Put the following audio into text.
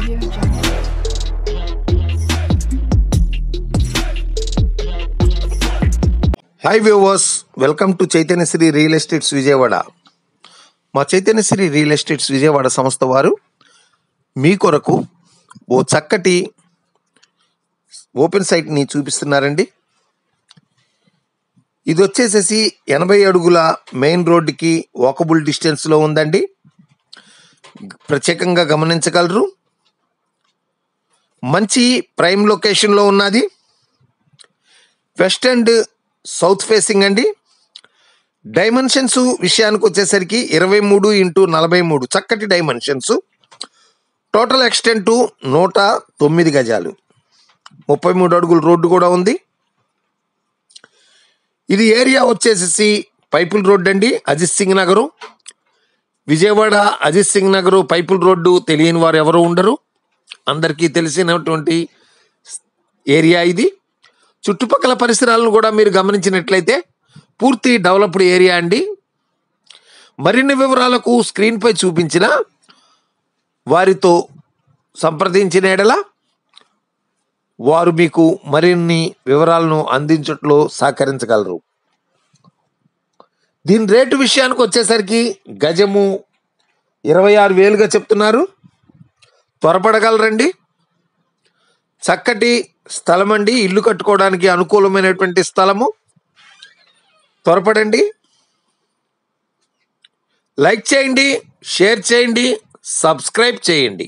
Audio Jungle. Hi viewers, welcome to Chaitanyasri real estates Vijayawada. మా Chaitanyasri real estates Vijayawada సంస్థ వారు మీ కొరకు ఓ చక్కటి ఓపెన్ సైట్ని చూపిస్తున్నారండి. ఇది వచ్చేసేసి 80 అడుగుల మెయిన్ రోడ్డుకి వాకబుల్ డిస్టెన్స్లో ఉందండి. ప్రత్యేకంగా గమనించగలరు. మంచి ప్రైమ్ లొకేషన్లో ఉన్నది. వెస్ట్ అండ్ సౌత్ ఫేసింగ్ అండి. డైమెన్షన్స్ విషయానికి వచ్చేసరికి 23x43 చక్కటి డైమెన్షన్స్. టోటల్ ఎక్స్టెంట్ 109 గజాలు, 33 అడుగుల రోడ్డు కూడా ఉంది. ఇది ఏరియా వచ్చేసేసి పైపుల్ రోడ్డు అండి. అజిత్ సింగ్ నగరు, విజయవాడ అజిత్ సింగ్ నగరు పైపుల్ రోడ్డు తెలియని వారు ఎవరు ఉండరు. అందరికీ తెలిసినటువంటి ఏరియా ఇది. చుట్టుపక్కల పరిసరాలను కూడా మీరు గమనించినట్లయితే పూర్తి డెవలప్డ్ ఏరియా అండి. మరిన్ని వివరాలకు స్క్రీన్పై చూపించిన వారితో సంప్రదించిన ఎడల వారు మీకు మరిన్ని వివరాలను అందించట్లో సహకరించగలరు. దీని రేటు విషయానికి వచ్చేసరికి గజము 26,000గా చెప్తున్నారు. త్వరపడగలరండి. చక్కటి స్థలం అండి. ఇల్లు కట్టుకోవడానికి అనుకూలమైనటువంటి స్థలము. త్వరపడండి. లైక్ చేయండి, షేర్ చేయండి, సబ్స్క్రైబ్ చేయండి.